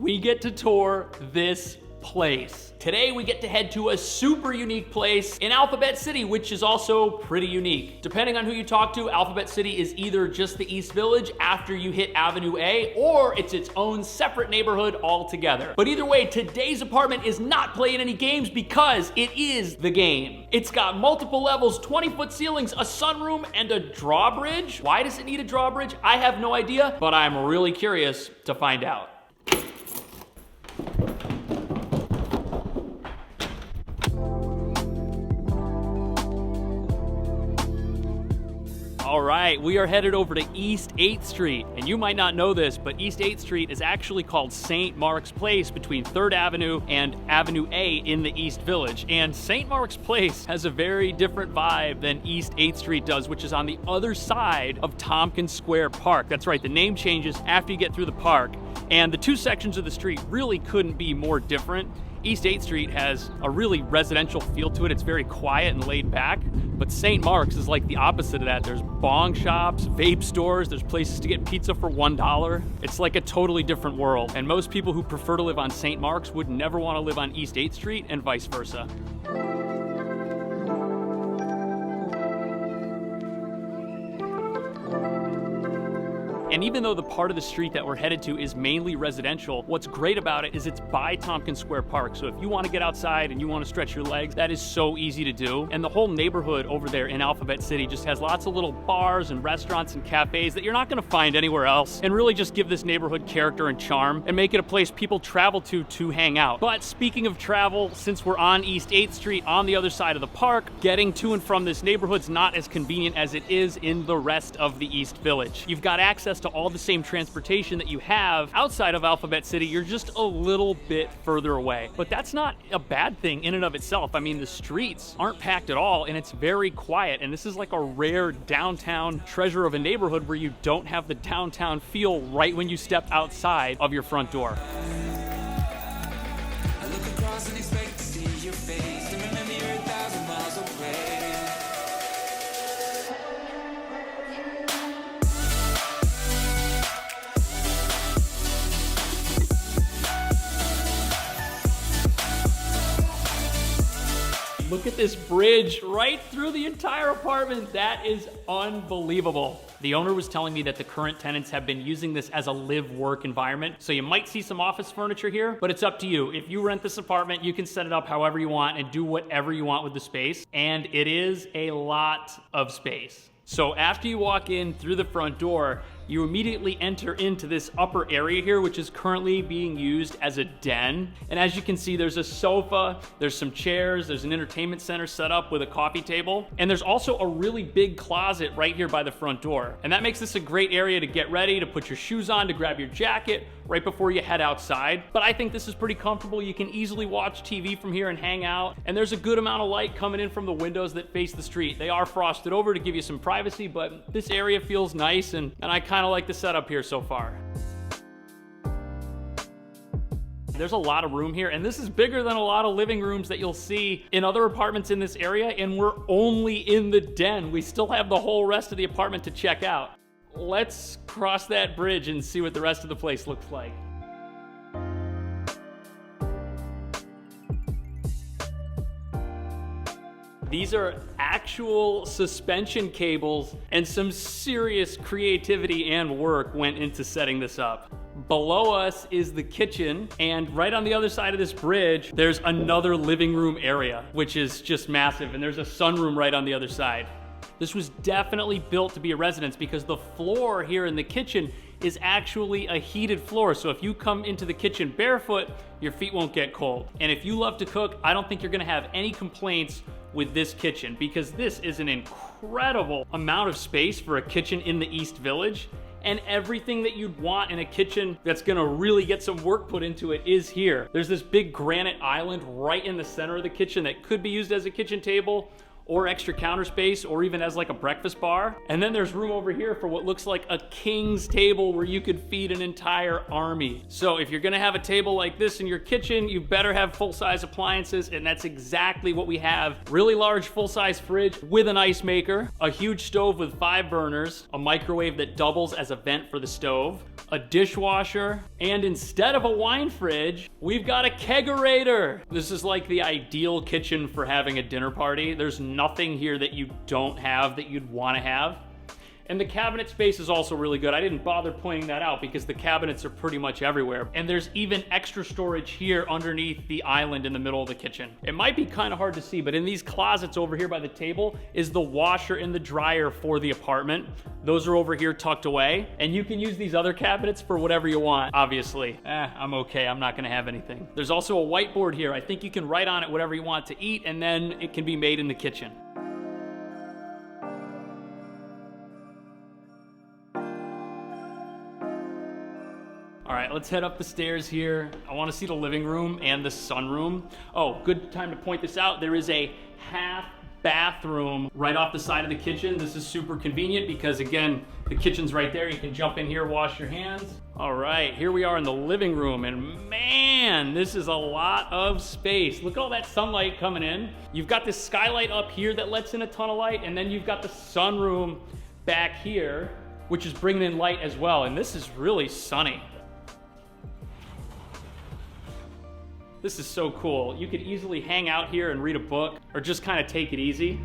we get to tour this place. Today we get to head to a super unique place in Alphabet City, which is also pretty unique. Depending on who you talk to, Alphabet City is either just the East Village after you hit Avenue A, or it's its own separate neighborhood altogether. But either way, today's apartment is not playing any games because it is the game. It's got multiple levels, 20-foot ceilings, a sunroom, and a drawbridge. Why does it need a drawbridge? I have no idea, but I'm really curious to find out. All right, we are headed over to East 8th Street. And you might not know this, but East 8th Street is actually called St. Mark's Place between 3rd Avenue and Avenue A in the East Village. And St. Mark's Place has a very different vibe than East 8th Street does, which is on the other side of Tompkins Square Park. That's right, the name changes after you get through the park. And the two sections of the street really couldn't be more different. East 8th Street has a really residential feel to it. It's very quiet and laid back. But St. Mark's is like the opposite of that. There's bong shops, vape stores, there's places to get pizza for $1. It's like a totally different world. And most people who prefer to live on St. Mark's would never want to live on East 8th Street and vice versa. And even though the part of the street that we're headed to is mainly residential, what's great about it is it's by Tompkins Square Park. So if you want to get outside and you want to stretch your legs, that is so easy to do. And the whole neighborhood over there in Alphabet City just has lots of little bars and restaurants and cafes that you're not going to find anywhere else, and really just give this neighborhood character and charm and make it a place people travel to hang out. But speaking of travel, since we're on East 8th Street on the other side of the park, getting to and from this neighborhood's not as convenient as it is in the rest of the East Village. You've got access to all the same transportation that you have outside of Alphabet City. You're just a little bit further away. But that's not a bad thing in and of itself. I mean, the streets aren't packed at all, and it's very quiet. And this is like a rare downtown treasure of a neighborhood where you don't have the downtown feel right when you step outside of your front door. I look across and expect to see your face, and remember you're 1,000 miles away. Look at this bridge right through the entire apartment. That is unbelievable. The owner was telling me that the current tenants have been using this as a live-work environment. So you might see some office furniture here, but it's up to you. If you rent this apartment, you can set it up however you want and do whatever you want with the space. And it is a lot of space. So after you walk in through the front door, you immediately enter into this upper area here, which is currently being used as a den. And as you can see, there's a sofa, there's some chairs, there's an entertainment center set up with a coffee table, and there's also a really big closet right here by the front door. And that makes this a great area to get ready, to put your shoes on, to grab your jacket right before you head outside. But I think this is pretty comfortable. You can easily watch TV from here and hang out. And there's a good amount of light coming in from the windows that face the street. They are frosted over to give you some privacy, but this area feels nice, and I kind of like the setup here so far. There's a lot of room here, and this is bigger than a lot of living rooms that you'll see in other apartments in this area, and we're only in the den. We still have the whole rest of the apartment to check out. Let's cross that bridge and see what the rest of the place looks like. These are actual suspension cables, and some serious creativity and work went into setting this up. Below us is the kitchen, and right on the other side of this bridge, there's another living room area, which is just massive, and there's a sunroom right on the other side. This was definitely built to be a residence because the floor here in the kitchen is actually a heated floor. So if you come into the kitchen barefoot, your feet won't get cold. And if you love to cook, I don't think you're gonna have any complaints with this kitchen, because this is an incredible amount of space for a kitchen in the East Village. And everything that you'd want in a kitchen that's gonna really get some work put into it is here. There's this big granite island right in the center of the kitchen that could be used as a kitchen table, or extra counter space, or even as like a breakfast bar. And then there's room over here for what looks like a king's table where you could feed an entire army. So if you're gonna have a table like this in your kitchen, you better have full-size appliances, and that's exactly what we have. Really large full-size fridge with an ice maker, a huge stove with 5 burners, a microwave that doubles as a vent for the stove. a dishwasher, and instead of a wine fridge, we've got a kegerator. This is like the ideal kitchen for having a dinner party. There's nothing here that you don't have that you'd want to have. And the cabinet space is also really good. I didn't bother pointing that out because the cabinets are pretty much everywhere. And there's even extra storage here underneath the island in the middle of the kitchen. It might be kind of hard to see, but in these closets over here by the table is the washer and the dryer for the apartment. Those are over here tucked away. And you can use these other cabinets for whatever you want, obviously. I'm okay, I'm not gonna have anything. There's also a whiteboard here. I think you can write on it whatever you want to eat, and then it can be made in the kitchen. All right, let's head up the stairs here. I want to see the living room and the sunroom. Oh, good time to point this out. There is a half bathroom right off the side of the kitchen. This is super convenient because, again, the kitchen's right there. You can jump in here, wash your hands. All right, here we are in the living room, and man, this is a lot of space. Look at all that sunlight coming in. You've got this skylight up here that lets in a ton of light, and then you've got the sunroom back here, which is bringing in light as well, and this is really sunny. This is so cool. You could easily hang out here and read a book or just kind of take it easy.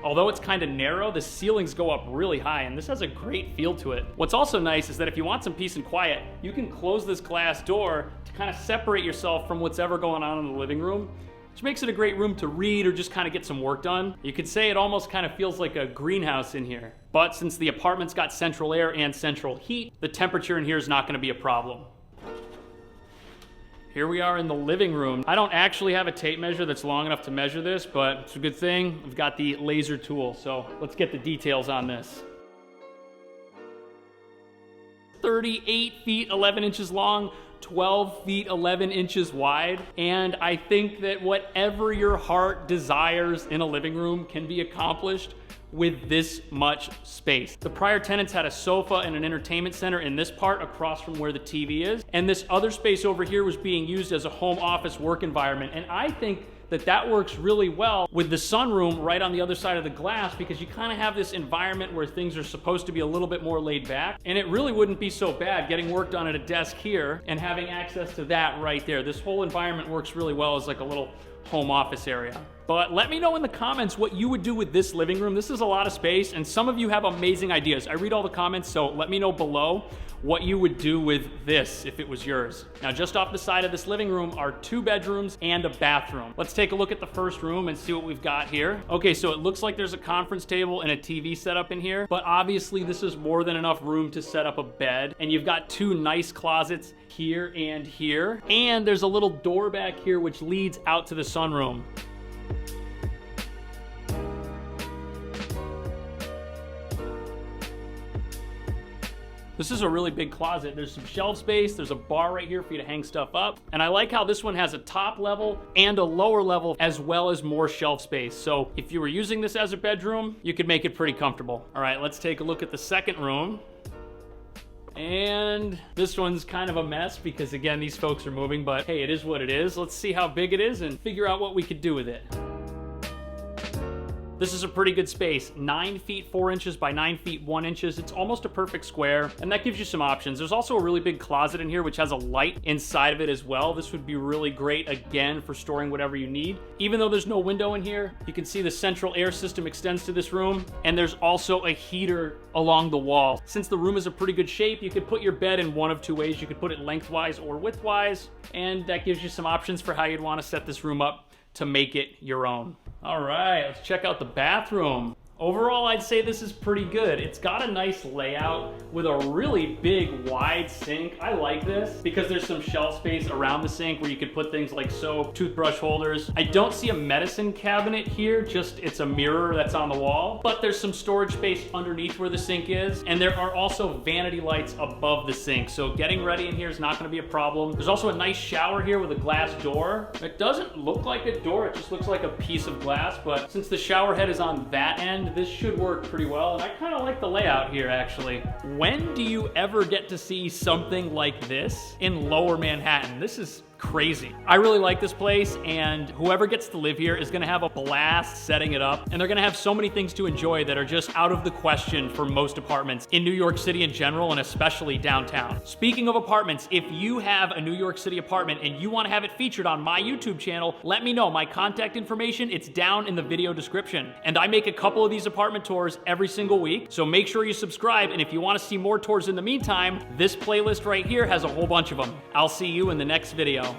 Although it's kind of narrow, the ceilings go up really high, and this has a great feel to it. What's also nice is that if you want some peace and quiet, you can close this glass door to kind of separate yourself from what's ever going on in the living room, which makes it a great room to read or just kind of get some work done. You could say it almost kind of feels like a greenhouse in here. But since the apartment's got central air and central heat, the temperature in here is not going to be a problem. Here we are in the living room. I don't actually have a tape measure that's long enough to measure this, but it's a good thing we've got the laser tool, so let's get the details on this. 38 feet 11 inches long, 12 feet 11 inches wide, and I think that whatever your heart desires in a living room can be accomplished with this much space. The prior tenants had a sofa and an entertainment center in this part across from where the TV is, and this other space over here was being used as a home office work environment, and I think that works really well with the sunroom right on the other side of the glass, because you kind of have this environment where things are supposed to be a little bit more laid back, and it really wouldn't be so bad getting work done at a desk here and having access to that right there. This whole environment works really well as like a little home office area. But let me know in the comments what you would do with this living room. This is a lot of space, and some of you have amazing ideas. I read all the comments, so let me know below what you would do with this if it was yours. Now, just off the side of this living room are 2 bedrooms and a bathroom. Let's take a look at the first room and see what we've got here. Okay, so it looks like there's a conference table and a TV setup in here, but obviously this is more than enough room to set up a bed. And you've got 2 nice closets here and here. And there's a little door back here which leads out to the sunroom. This is a really big closet. There's some shelf space. There's a bar right here for you to hang stuff up. And I like how this one has a top level and a lower level, as well as more shelf space. So if you were using this as a bedroom, you could make it pretty comfortable. All right, let's take a look at the second room. And this one's kind of a mess because, again, these folks are moving, but hey, it is what it is. Let's see how big it is and figure out what we could do with it. This is a pretty good space, 9 feet 4 inches by 9 feet 1 inches. It's almost a perfect square, and that gives you some options. There's also a really big closet in here which has a light inside of it as well. This would be really great, again, for storing whatever you need. Even though there's no window in here, you can see the central air system extends to this room, and there's also a heater along the wall. Since the room is a pretty good shape, you could put your bed in one of 2 ways. You could put it lengthwise or widthwise, and that gives you some options for how you'd want to set this room up to make it your own. All right, let's check out the bathroom. Overall, I'd say this is pretty good. It's got a nice layout with a really big, wide sink. I like this because there's some shelf space around the sink where you could put things like soap, toothbrush holders. I don't see a medicine cabinet here, just it's a mirror that's on the wall, but there's some storage space underneath where the sink is, and there are also vanity lights above the sink, so getting ready in here is not gonna be a problem. There's also a nice shower here with a glass door. It doesn't look like a door, it just looks like a piece of glass, but since the shower head is on that end, this should work pretty well, and I kind of like the layout here, actually. When do you ever get to see something like this in Lower Manhattan? This is crazy. I really like this place, and whoever gets to live here is gonna have a blast setting it up, and they're gonna have so many things to enjoy that are just out of the question for most apartments in New York City in general, and especially downtown. Speaking of apartments, if you have a New York City apartment and you wanna have it featured on my YouTube channel, let me know. My contact information, it's down in the video description. And I make a couple of these apartment tours every single week, so make sure you subscribe, and if you wanna see more tours in the meantime, this playlist right here has a whole bunch of them. I'll see you in the next video.